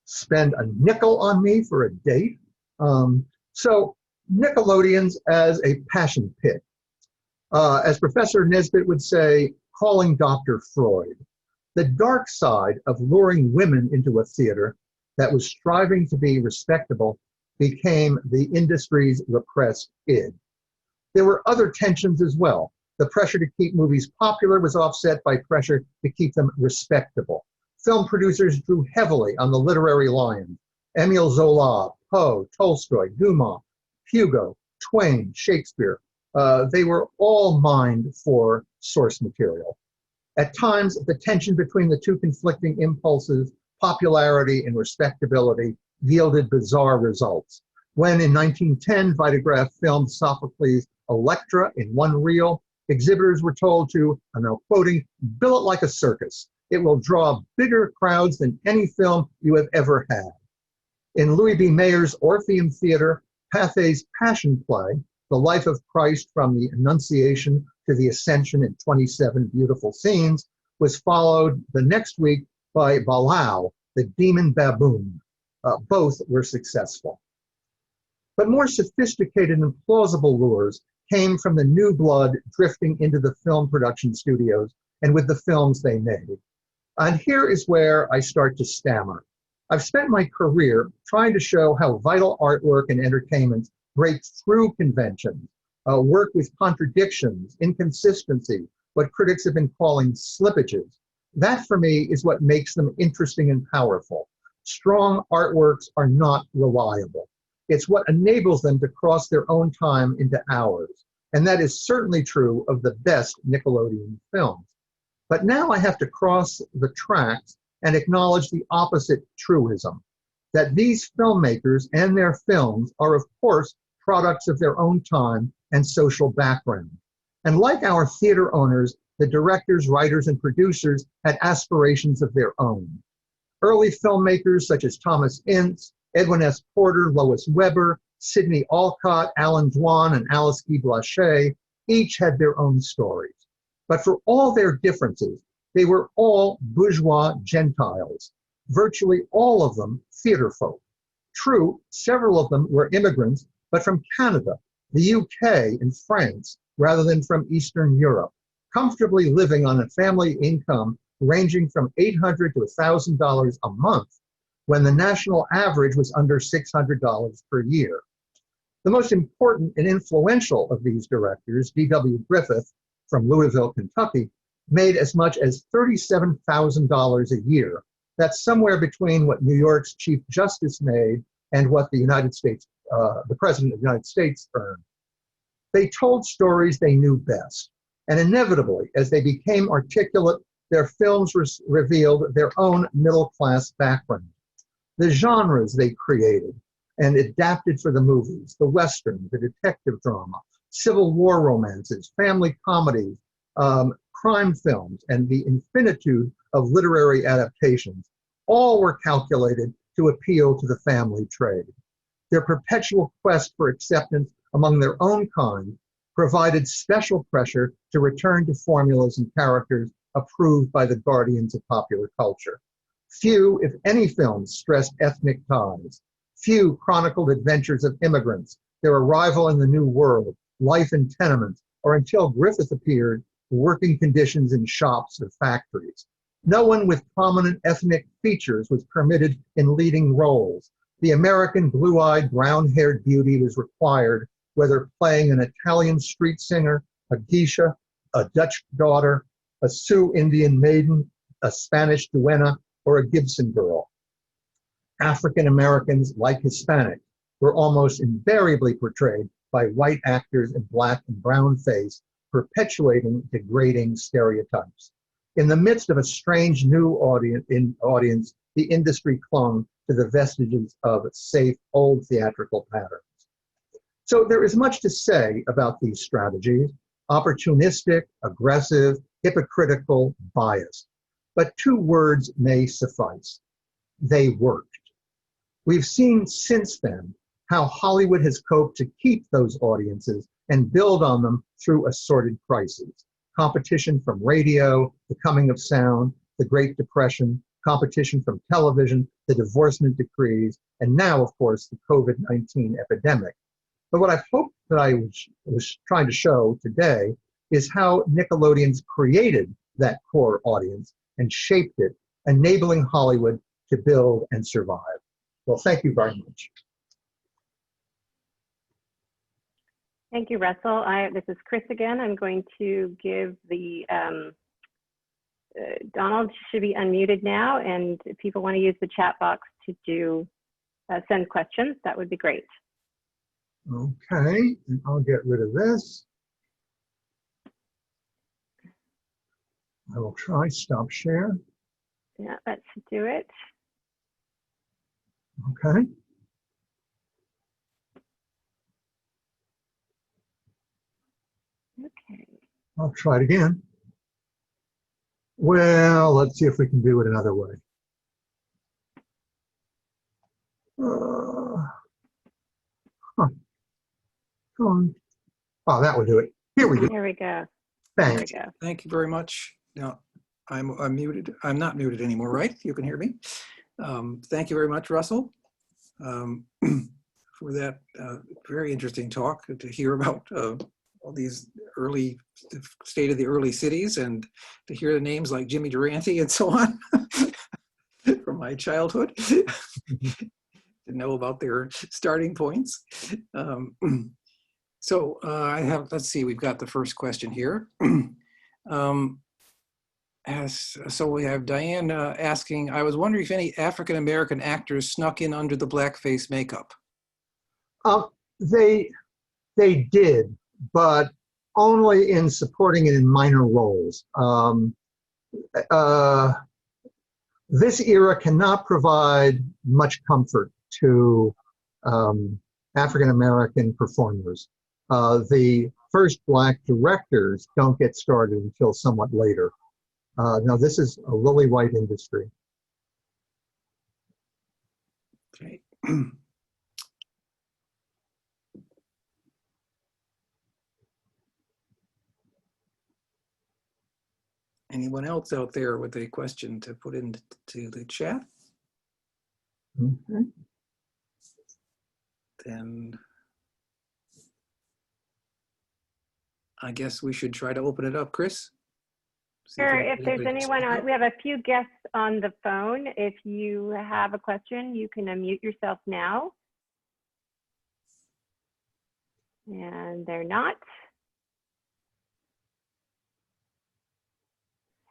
spend a nickel on me for a date? So Nickelodeons as a passion pit. As Professor Nesbitt would say, calling Dr. Freud, the dark side of luring women into a theater that was striving to be respectable became the industry's repressed id. There were other tensions as well. The pressure to keep movies popular was offset by pressure to keep them respectable. Film producers drew heavily on the literary lions: Émile Zola, Poe, Tolstoy, Dumas, Hugo, Twain, Shakespeare. They were all mined for source material. At times, the tension between the two conflicting impulses, popularity and respectability, yielded bizarre results. When in 1910, Thevitagraph filmed Sophocles' Electra in one reel, exhibitors were told to, I'm now quoting, bill it like a circus. It will draw bigger crowds than any film you have ever had. In Louis B. Mayer's Orpheum Theater, Pathé's passion play, The Life of Christ from the Annunciation to the Ascension in 27 beautiful scenes, was followed the next week by Belial, the Demon Baboon. Both were successful. But more sophisticated and plausible lures came from the new blood drifting into the film production studios and with the films they made. And here is where I start to stammer. I've spent my career trying to show how vital artwork and entertainment breaks through conventions, work with contradictions, inconsistency, what critics have been calling slippages. That, for me, is what makes them interesting and powerful. Strong artworks are not reliable. It's what enables them to cross their own time into ours. And that is certainly true of the best Nickelodeon films. But now I have to cross the tracks and acknowledge the opposite truism, that these filmmakers and their films are, of course, products of their own time and social background. And like our theater owners, the directors, writers, and producers had aspirations of their own. Early filmmakers such as Thomas Ince, Edwin S. Porter, Lois Weber, Sidney Alcott, Alan Dwan, and Alice Guy Blaché each had their own stories. But for all their differences, they were all bourgeois Gentiles, virtually all of them theater folk. True, several of them were immigrants, but from Canada, the UK, and France, rather than from Eastern Europe, comfortably living on a family income ranging from $800 to $1,000 a month, when the national average was under $600 per year. The most important and influential of these directors, D.W. Griffith from Louisville, Kentucky, made as much as $37,000 a year. That's somewhere between what New York's Chief Justice made and what the United States, the President of the United States earned. They told stories they knew best, and inevitably, as they became articulate, their films revealed their own middle-class background. The genres they created and adapted for the movies, the Western, the detective drama, Civil War romances, family comedies, crime films, and the infinitude of literary adaptations, all were calculated to appeal to the family trade. Their perpetual quest for acceptance among their own kind provided special pressure to return to formulas and characters approved by the guardians of popular culture. Few, if any, films stressed ethnic ties. Few chronicled adventures of immigrants, their arrival in the New World, life in tenements, or until Griffith appeared, working conditions in shops or factories. No one with prominent ethnic features was permitted in leading roles. The American blue-eyed, brown-haired beauty was required, whether playing an Italian street singer, a geisha, a Dutch daughter, a Sioux Indian maiden, a Spanish duenna, or a Gibson Girl. African Americans, like Hispanic, were almost invariably portrayed by white actors in black and brown face, perpetuating degrading stereotypes. In the midst of a strange new audience, the industry clung to the vestiges of safe old theatrical patterns. So there is much to say about these strategies: opportunistic, aggressive, hypocritical, biased. But two words may suffice: they worked. We've seen since then how Hollywood has coped to keep those audiences and build on them through assorted crises. Competition from radio, the coming of sound, the Great Depression, competition from television, the divorcement decrees, and now, of course, the COVID-19 epidemic. But what I hope that I was trying to show today is how Nickelodeons created that core audience and shaped it, enabling Hollywood to build and survive. Well, thank you very much. Thank you, Russell. This is Chris again. I'm going to give the, Donald should be unmuted now, and if people want to use the chat box to send questions, that would be great. Okay, and I'll get rid of this. I will try stop share. Yeah, that should do it. Okay. Okay. I'll try it again. Well, let's see if we can do it another way. Huh. Come on. Oh, that will do it. Here we go. Here we go. Thanks. There we go. Thank you very much. Now, I'm muted. I'm not muted anymore, right? You can hear me. Thank you very much, Russell, for that very interesting talk, to hear about all these early, state of the early cities, and to hear the names like Jimmy Durante and so on from my childhood. To know about their starting points. So I have, let's see, we've got the first question here. So we have Diane asking, I was wondering if any African-American actors snuck in under the blackface makeup. They did, but only in supporting it in minor roles. This era cannot provide much comfort to African-American performers. The first Black directors don't get started until somewhat later. Now, this is a lily white industry. Okay. Anyone else out there with a question to put into the chat? Okay. Then I guess we should try to open it up, Chris. Sure, if there's anyone on, we have a few guests on the phone. If you have a question, you can unmute yourself now. And they're not.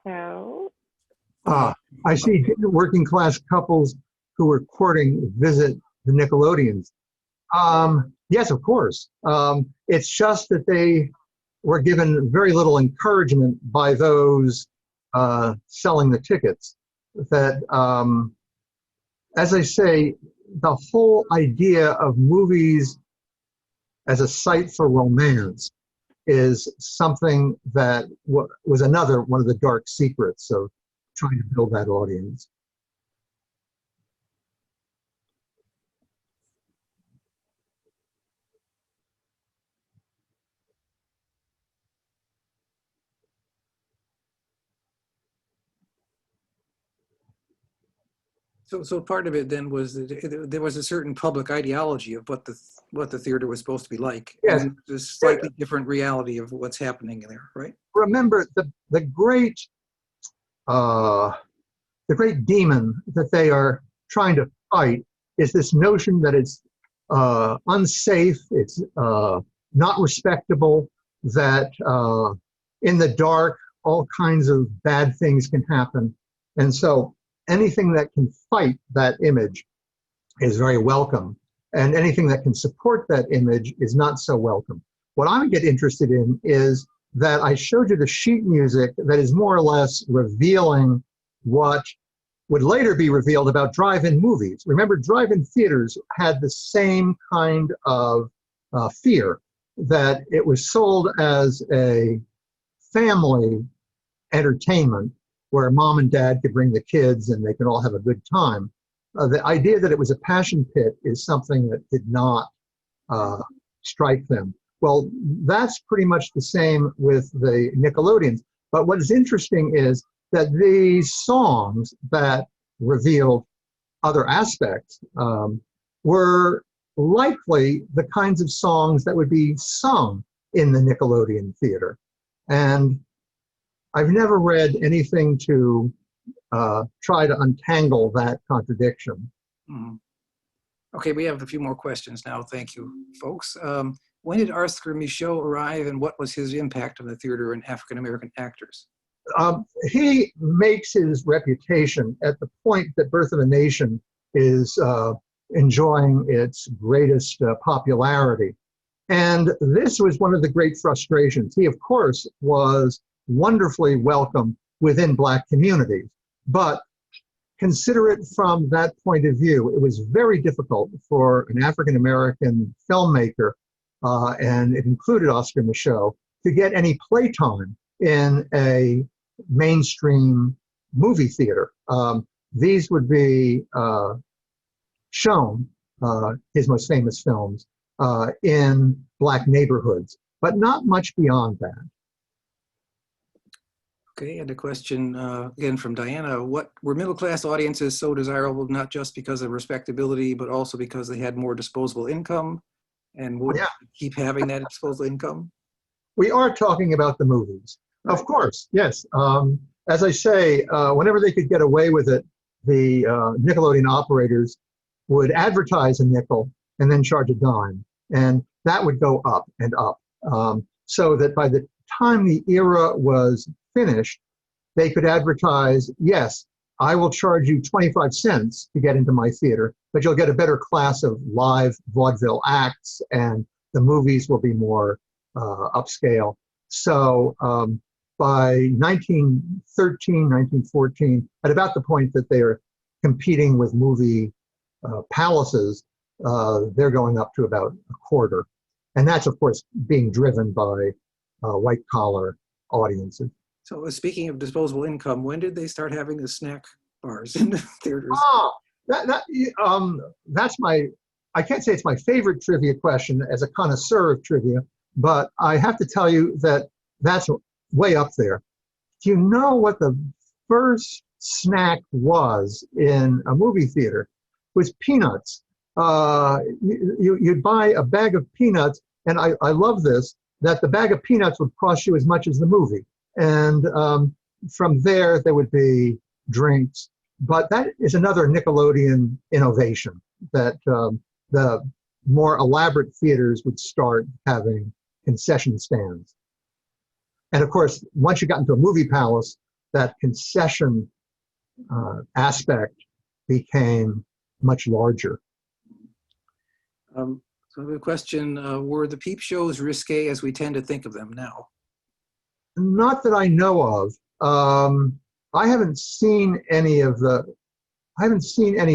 So. I see working class couples who are courting visit the Nickelodeons. Yes, of course. It's just that they were given very little encouragement by those selling the tickets. That, as I say, the whole idea of movies as a site for romance is something that was another one of the dark secrets of trying to build that audience. So part of it then was that there was a certain public ideology of what the theater was supposed to be like. Yes. And there's a slightly different reality of what's happening there, right? Remember the great demon that they are trying to fight is this notion that it's unsafe, it's not respectable, that in the dark all kinds of bad things can happen. And so anything that can fight that image is very welcome, and anything that can support that image is not so welcome. What I get interested in is that I showed you the sheet music that is more or less revealing what would later be revealed about drive-in movies. Remember, drive-in theaters had the same kind of fear, that it was sold as a family entertainment where mom and dad could bring the kids and they could all have a good time. The idea that it was a passion pit is something that did not strike them. Well, that's pretty much the same with the Nickelodeons. But what is interesting is that these songs that revealed other aspects were likely the kinds of songs that would be sung in the Nickelodeon theater. And I've never read anything to try to untangle that contradiction. Mhm. Okay, we have a few more questions now. Thank you, folks. When did Arthur Michaud arrive, and what was his impact on the theater and African-American actors? He makes his reputation at the point that Birth of a Nation is enjoying its greatest popularity. And this was one of the great frustrations. He, of course, was wonderfully welcome within Black communities, but consider it from that point of view. It was very difficult for an African-American filmmaker, and it included Oscar Michaud, to get any playtime in a mainstream movie theater. These would be shown, his most famous films, in Black neighborhoods, but not much beyond that. Okay, and a question again from Diana. What were middle-class audiences so desirable, not just because of respectability, but also because they had more disposable income and would keep having that disposable income? We are talking about the movies. Right. Of course, yes. As I say, whenever they could get away with it, the Nickelodeon operators would advertise a nickel and then charge a dime. And that would go up and up. So that by the time the era was finished, they could advertise, yes, I will charge you 25 cents to get into my theater, but you'll get a better class of live vaudeville acts, and the movies will be more upscale. So by 1913, 1914, at about the point that they are competing with movie palaces, they're going up to about a quarter. And that's, of course, being driven by white-collar audiences. So speaking of disposable income, when did they start having the snack bars in the theaters? That's my, I can't say it's my favorite trivia question as a connoisseur of trivia, but I have to tell you that that's way up there. Do you know what the first snack was in a movie theater? It was peanuts. You'd buy a bag of peanuts, and I love this, that the bag of peanuts would cost you as much as the movie. And from there would be drinks. But that is another Nickelodeon innovation, that the more elaborate theaters would start having concession stands. And of course, once you got into a movie palace, that concession aspect became much larger. So the question, were the peep shows risque as we tend to think of them now? Not that I know of. I haven't seen any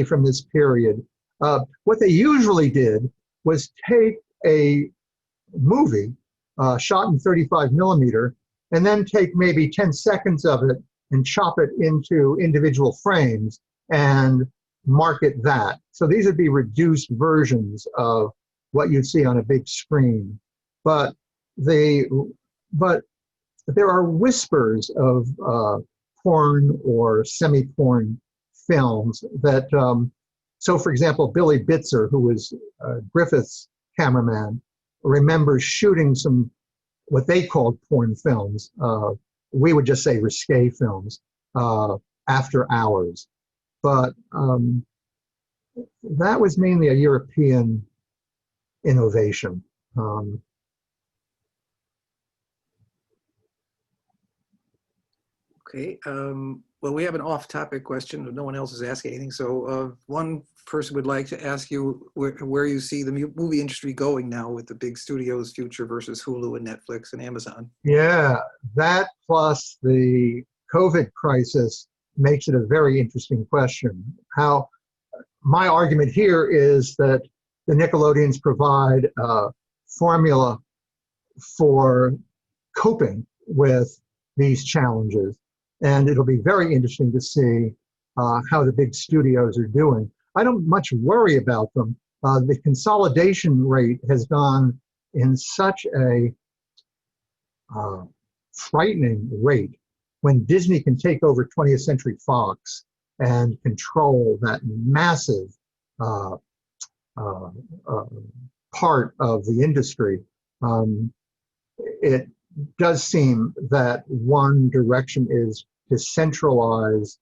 from this period. What they usually did was take a movie shot in 35 millimeter and then take maybe 10 seconds of it and chop it into individual frames and market that. So these would be reduced versions of what you'd see on a big screen. But there are whispers of porn or semi-porn films that, so for example, Billy Bitzer, who was Griffith's cameraman, remembers shooting some, what they called porn films. We would just say risque films, after hours. But that was mainly a European innovation. Okay, Well, we have an off-topic question. No one else is asking anything. So one person would like to ask you where you see the movie industry going now with the big studios' future versus Hulu and Netflix and Amazon. Yeah, that plus the COVID crisis makes it a very interesting question. How my argument here is that the Nickelodeons provide a formula for coping with these challenges. And it'll be very interesting to see how the big studios are doing. I don't much worry about them. The consolidation rate has gone in such a frightening rate. When Disney can take over 20th Century Fox and control that massive part of the industry, it does seem that one direction is to centralize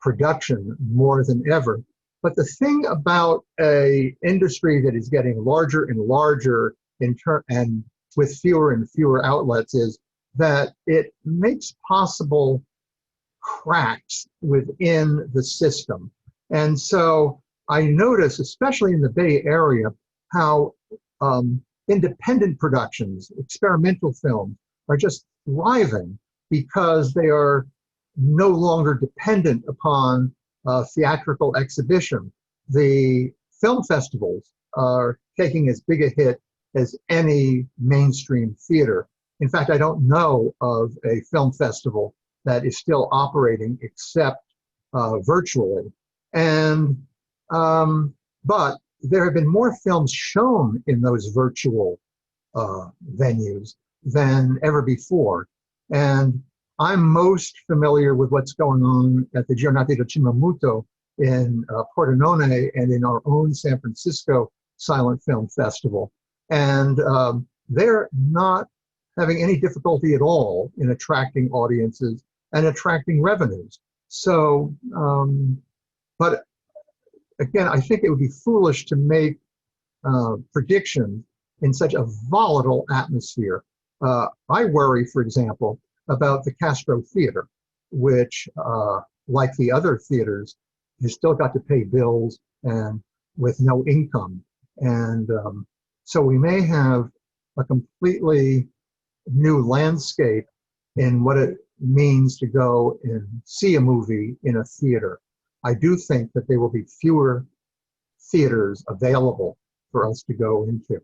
production more than ever. But the thing about a industry that is getting larger and larger and with fewer and fewer outlets is that it makes possible cracks within the system. And so I notice, especially in the Bay Area, how independent productions, experimental films, are just thriving because they are no longer dependent upon theatrical exhibition. The film festivals are taking as big a hit as any mainstream theater. In fact, I don't know of a film festival that is still operating except virtually. And but there have been more films shown in those virtual venues than ever before. And I'm most familiar with what's going on at the Giornate del Cinemuto in Pordenone and in our own San Francisco Silent Film Festival. And they're not having any difficulty at all in attracting audiences and attracting revenues. So, but again, I think it would be foolish to make predictions in such a volatile atmosphere. I worry, for example, about the Castro Theater, which, like the other theaters, has still got to pay bills and with no income. And so we may have a completely new landscape in what it means to go and see a movie in a theater. I do think that there will be fewer theaters available for us to go into.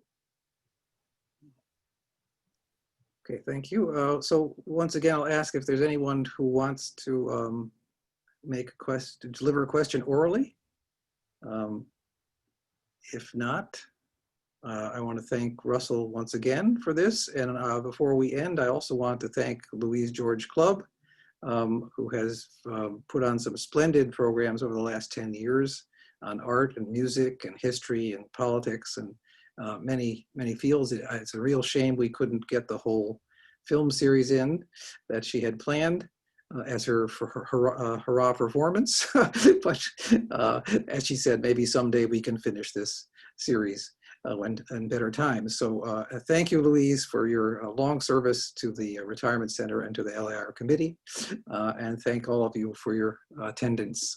Okay, thank you. So once again, I'll ask if there's anyone who wants to make a question, deliver a question orally. If not, I want to thank Russell once again for this. And before we end, I also want to thank Louise George Clubb, who has put on some splendid programs over the last 10 years on art and music and history and politics and many, many fields. It's a real shame we couldn't get the whole film series in that she had planned as her hurrah performance. But as she said, maybe someday we can finish this series when in better times. So thank you, Louise, for your long service to the Retirement Center and to the LIR committee. And thank all of you for your attendance.